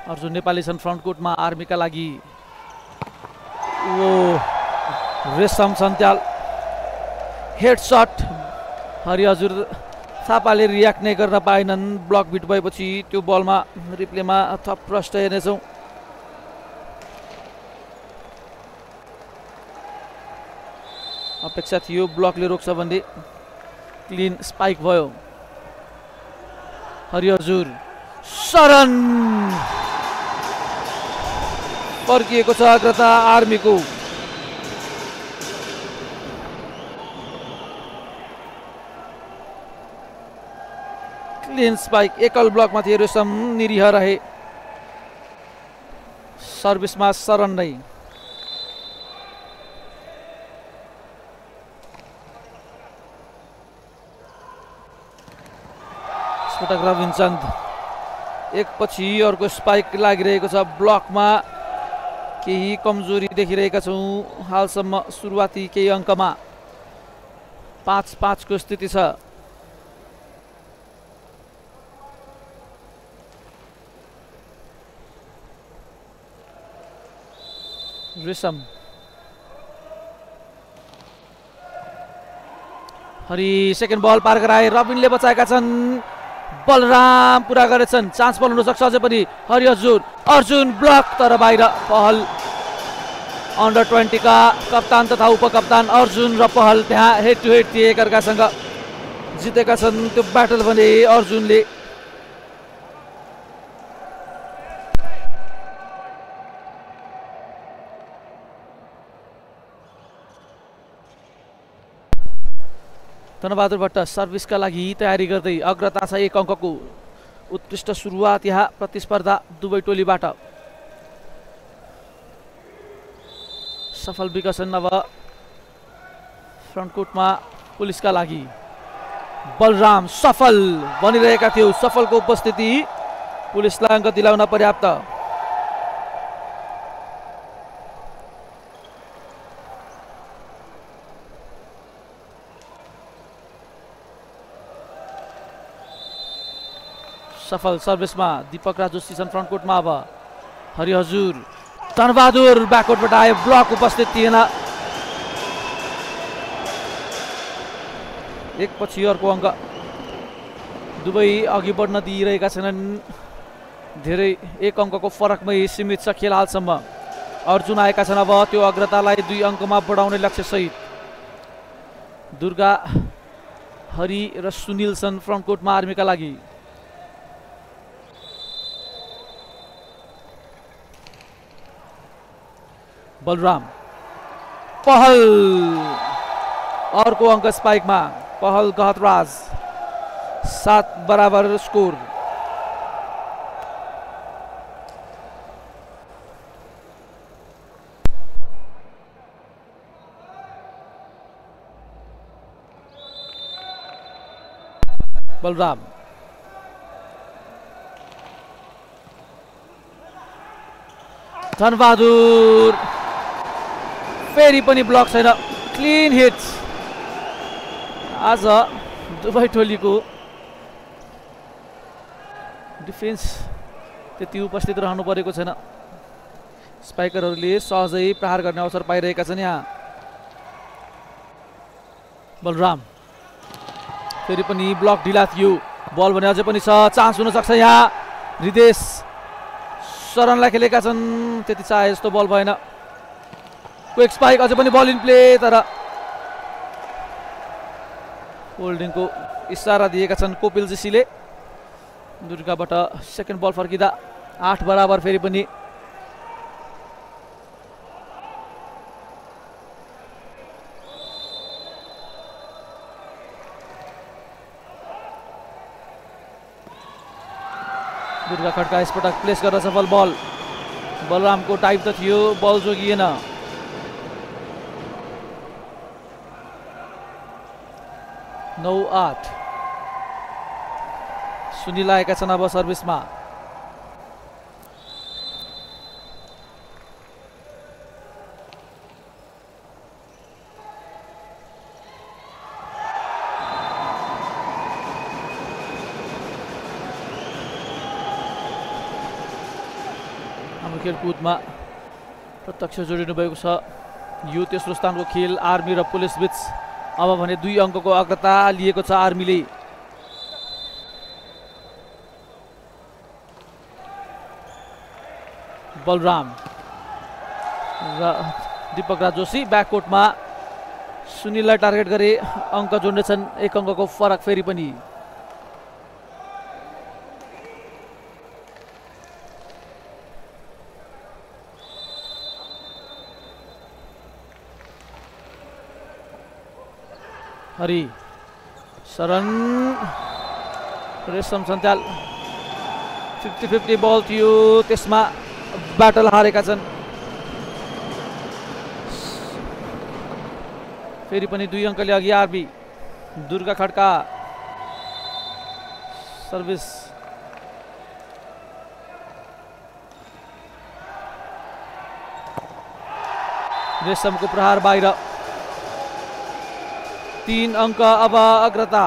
अर्जुन नेपाली छन् फ्रन्ट कोर्टमा आर्मीका लागि। ओ रेशम सन्त्याल हेड सट। हरिहजुर थापाले रियाक्ट नै गर्न पाएनन्। ब्लक बिट भएपछि त्यो बलमा रिप्लेमा थप प्रष्ट हेर्नेछौँ। अपेक्षा थियो ब्लकले रोक्छ भन्ने। क्लिन स्पाइक भयो। हरिहजुर शरण फर्किएको छ अग्रता आर्मीको। क्लिन स्पाइक एकल ब्लकमा थिए रेशम निरीह रहे। सर्भिसमा शरण नै। स्फोटक रविनचन्द एकपछि अर्को स्पाइक लागिरहेको छ। ब्लकमा केही कमजोरी देखिरहेका छौँ हालसम्म। सुरुवाती केही अङ्कमा 5-5 को स्थिति छ। रेशम हरि सेकेन्ड बल पार गराए। रबिनले बचाएका छन्। बलराम पुरा गरेछन्। चान्स बल हुन सक्छ अझै पनि। हरिहजुर अर्जुन ब्लक तर बाहिर। पहल अन्डर 20 का कप्तान तथा उपकप्तान अर्जुन र पहल त्यहाँ हेड टु हेड थिए एकअर्कासँग। जितेका छन् त्यो ब्याटल भने अर्जुनले। धनबहादुर भट्ट सर्भिसका लागि तयारी गर्दै अग्रता छ 1 अङ्कको। उत्कृष्ट सुरुवात यहाँ प्रतिस्पर्धा दुवै टोलीबाट। सफल विकसन अब फ्रन्ट कोर्टमा पुलिसका लागि। बलराम सफल बनिरहेका थियो। सफलको उपस्थिति पुलिसलाई अङ्क दिलाउन पर्याप्त। सफल सर्भिसमा दीपक राज जोशी छन् फ्रन्ट कोर्टमा। अब हरिहजुर धनबहादुर ब्याकवर्डबाट आयो। ब्लक उपस्थित थिएन। एकपछि अर्को अङ्क। दुवै अघि बढ्न दिइरहेका छैनन्। धेरै 1 अङ्कको फरकमै सीमित छ खेल हालसम्म। अर्जुन आएका छन् अब त्यो अग्रतालाई 2 अङ्कमा बढाउने लक्ष्य सहित। दुर्गा हरि र सुनिल छन् फ्रन्ट कोर्टमा आर्मीका लागि। बलराम पहल अर्को अङ्क स्पाइकमा। पहल गहतराज 7 बराबर स्कोर। बलराम धनबहादुर फेरि पनि ब्लक छैन। Clean hit. आज दुवै टोलीको डिफेन्स त्यति उपस्थित रहनु परेको छैन। स्पाइकरहरूले सहजै प्रहार गर्ने अवसर पाइरहेका छन् यहाँ। बलराम फेरि पनि ब्लक ढिला थियो। बल भने अझै पनि छ। चान्स हुन सक्छ यहाँ। हृदेश शरणलाई खेलेका छन्। त्यति चाहे जस्तो बल भएन। क्विक स्पाइक अझै पनि बल इन प्ले तर होल्डिङको इसारा दिएका छन् कोपिल जीसीले। दुर्गाबाट सेकेन्ड बल फर्किँदा 8 बराबर फेरि पनि। दुर्गा खड्का यसपटक प्लेस गर्न सफल बल। बलरामको टाइप त थियो। बल जोगिएन। नौ 8 सुनिल आएका छन् अब सर्भिसमा। हाम्रो खेलकुदमा प्रत्यक्ष जोडिनु भएको छ। यो तेस्रो स्थानको खेल आर्मी र पुलिस बीच। अब भने 2 अङ्कको अग्रता लिएको छ आर्मीले। बलराम र दीपक राज जोशी ब्याककोर्टमा सुनिललाई टार्गेट गरे, अङ्क जोड्नेछन्। 1 अङ्कको फरक फेरि पनि। हरि शरण रेशम सन्त्याल 50-50 बल थियो, त्यसमा ब्याटल हारेका छन्। फेरि पनि 2 अङ्कले अघि आर्मी। दुर्गा खड्का सर्भिस रेशमको प्रहार बाहिर। 3 अङ्क अब अग्रता।